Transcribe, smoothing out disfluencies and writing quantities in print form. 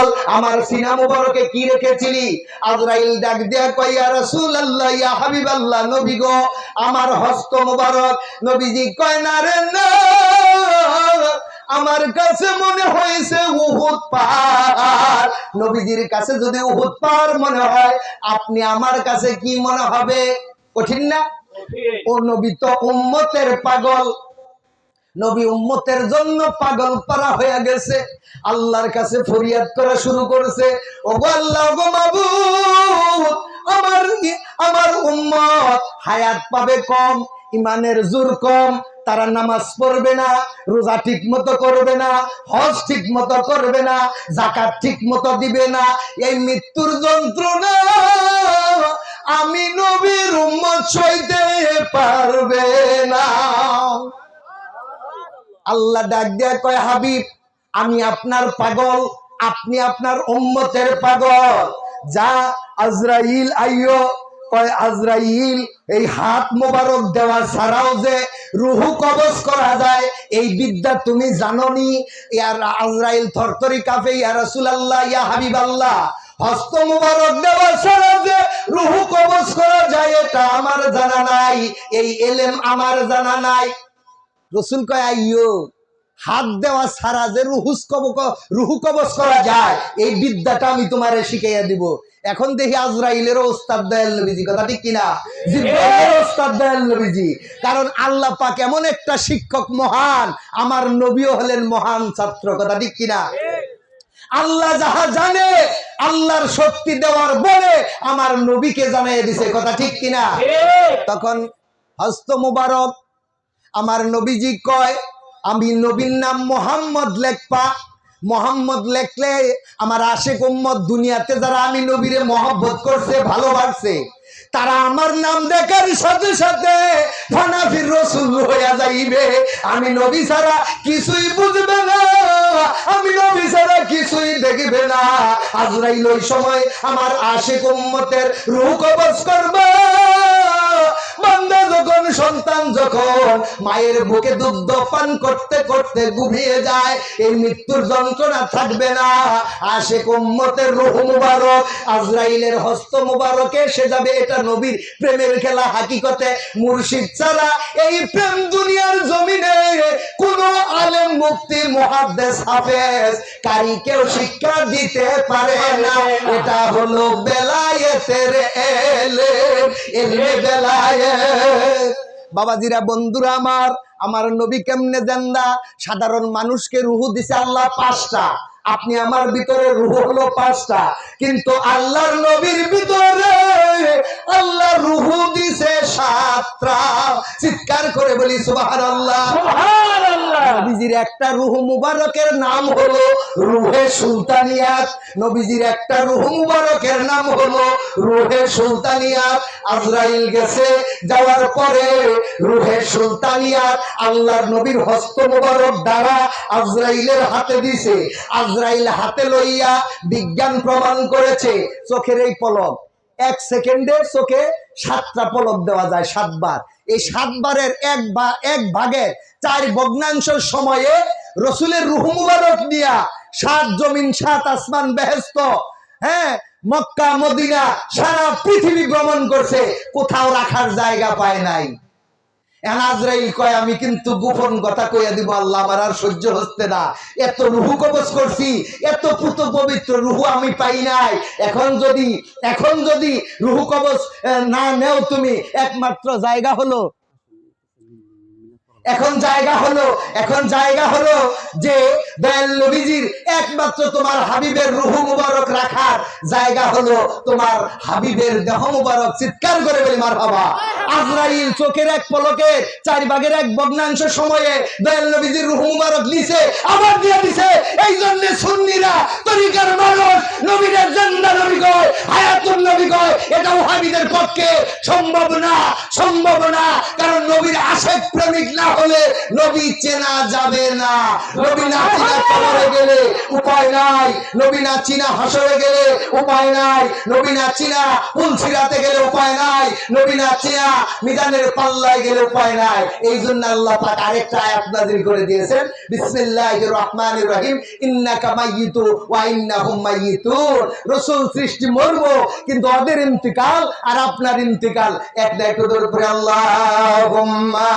বল আমার সিনা মুবারকে কি রেখেছিলি? আজরাইল ডাক দিয়া কয় ইয়া রাসূলুল্লাহ ইয়া হাবিবাল্লাহ, নবী গো আমার হস্ত মুবারক। নবীজি কয় না রে না, আমার কাছে মনে হয়েছে উহুদ পাহাড়। নবীজির কাছে যদি উহুদ পাহাড় মনে হয়, আপনি আমার কাছে কি মনে হবে? কঠিন না? ও নবী তো উম্মতের পাগল, নবী উম্মতের জন্য পাগল পারা হয়ে গেছে। আল্লাহর কাছে ফরিয়াদ করা শুরু করেছে, ওগো আল্লাহ, ওগো মাবুদ, আমার উম্মত হায়াত পাবে কম, ইমানের জোর কম, তারা নামাজ পড়বে না, রোজা ঠিক মতো করবে না, হজ ঠিক মতো করবে না, যাকাত ঠিক মতো দিবে না। এই মৃত্যুর যন্ত্রণা আমি নবীর উম্মত সইতে পারবে না। আল্লাহ ডাক দিয়া কয় হাবিব, আমি আপনার পাগল, আপনি আপনার উম্মতের পাগল। যা আজরাইল আইয়ো। কয় আজরাইল, এই হাত মোবারক দেওয়া ছাড়াও যে রুহু কবজ করা যায় এই বিদ্যা তুমি জানোনি? ইয়া আজরাইল থরথরি কাঁপে, ইয়া রাসূলুল্লাহ ইয়া হাবিবাল্লাহ, হস্ত মুবারক দেওয়া ছাড়া যে রুহু কবজ করা যায় এটা আমার জানা নাই, এই ইলম আমার জানা নাই। রসুল কয় আইয়ো, হাত দেওয়া ছাড়া যে রুহু কবজ করা যায় এই বিদ্যাটা আমি তোমারে শিখাইয়া দিব। এখন দেখি আজরাইলেরও ওস্তাদ দয়াল নবীজি, কথা ঠিক কিনা? জিবরাইলের ওস্তাদ দয়াল নবীজি। কারণ আল্লাহ পাক এমন একটা শিক্ষক মহান, আমার নবীও হলেন মহান ছাত্র, কথা ঠিক কিনা? আল্লাহ যাহা জানে আল্লাহর শক্তি দেওয়ার বলে আমার নবীকে জানাইয়া দিছে, কথা ঠিক কিনা? তখন হস্ত মুবারক আমার নবীজি কয়, আমি নবীর নাম মোহাম্মদ লেখপা, মোহাম্মদ লেখলে আমার আশেক উম্মত দুনিয়াতে যারা আমি নবীরে মহব্বত করছে, ভালোবাসছে, তারা আমার নাম দেখার সাথে সাথে ফানাফির রাসূল হইয়া যাইবে। আমি নবী ছাড়া কিছুই বুঝবে না, আমি নবী ছাড়া কিছুই দেখবে না। আজরাইল ওই সময় আমার আশেক উম্মতের রূহ কবজ করবে। বান্দা যখন, সন্তান যখন মায়ের বুকে দুগ্ধ পান করতে করতে ঘুমিয়ে যায়, এই মৃত্যুর যন্ত্রণা থাকবে না। আশেক উম্মতের রূহ মুবারক আজরাইলের হস্ত মুবারকে এসে যাবে। এটা নবীর প্রেমের খেলা। হাকিকতে মুর্শিদ ছাড়া এই প্রেম দুনিয়ার জমিনে কোন আলেম, মুফতি, মুহাদ্দিস, হাফেজ, কারি কেউ শিক্ষা দিতে পারে না। এটা হলো বেলায়েতের ইলম, ইলমে বেলায়েত। বাবাজিরা, বন্ধুরা আমার নবী কেমনে জিন্দা? সাধারণ মানুষকে রুহু দিছে আল্লাহ 5টা, আপনি আমার ভিতরে রুহু হলো 5টা, কিন্তু আল্লাহর নবীর ভিতরে আল্লাহ রুহু দিছে 7টা। চিৎকার করে বলি সুবহানাল্লাহ, সুবহানাল্লাহ। নবীজির একটা রুহু মুবারকের নাম হলো রুহে সুলতানিয়াত। নবীজির একটা রুহু মুবারকের নাম হলো রুহে সুলতানিয়াত। আজরাইল গেছে, যাওয়ার পরে রুহে সুলতানিয়াত আল্লাহর নবীর হস্ত মুবারক দ্বারা আজরাইলের হাতে দিছে। আজরাইল হাতে লইয়া বিজ্ঞান প্রমাণ করেছে চোখের এই পলক, 1 সেকেন্ডে চোখে 7টা পলক দেওয়া যায়, 7 বার। এই 7 বারের 1 ভাগের 4 ভগ্নাংশ সময়ে রসুলের রূহ মুবারক দিয়া 7 জমিন, 7 আসমান, বেহেশত, হ্যাঁ, মক্কা, মদিনা, সারা পৃথিবী ভ্রমণ করছে, কোথাও রাখার জায়গা পায় নাই। আজরাইল কয়, আমি কিন্তু গোপন কথা কইয়া দিব, আল্লাহ আমার আর সহ্য হচ্ছে না, এত রুহু কবজ করছি, এত পুত পবিত্র রুহু আমি পাই নাই। এখন যদি রুহু কবজ না নেও তুমি, একমাত্র জায়গা হলো, এখন জায়গা হলো যে দয়াল নবীজির একমাত্র তোমার হাবিবের রূহ মুবারক রাখার জায়গা হলো তোমার হাবিবের দেহ মুবারক। চিৎকার করে বলি মারহাবা। আজরাইল চোখের 1 পলকে 4 ভাগের 1 ভগ্নাংশ সময়ে দয়াল নবীজির রূহ মুবারক নিছে, আবার দিয়ে দিছে। এই জন্য সুন্নিরা, তরিকার মানুষ নবীরা জিন্দা নবী কয়, হায়াতুন নবী কয়, এটা ওহাবীদের পক্ষে সম্ভব না, সম্ভব না। কারণ নবীর আশেক প্রেমিক না হলে নবী চেনা যাবে না। নবী না চিনা কবরে গেলে উপায় নাই, নবী না চিনা হাসরে গেলে উপায় নাই, নবী না চিনা পুলসিরাতে গেলে উপায় নাই, নবী না চিনা মিজানের পাল্লায় গেলে উপায় নাই। এই জন্য আল্লাহ পাক আরেকটা আয়াত নাযিল করে দিয়েছেন, বিসমিল্লাহির রহমানির রহিম, ইন্নাকা মাইয়িতু ওয়া ইন্নাহুম মাইয়িতুন। রাসূল সৃষ্টি মরবো, কিন্তু ওদের ইন্তিকাল আর আপনার ইন্তিকাল এক না। একটু ধরে পড়ে আল্লাহুম্মা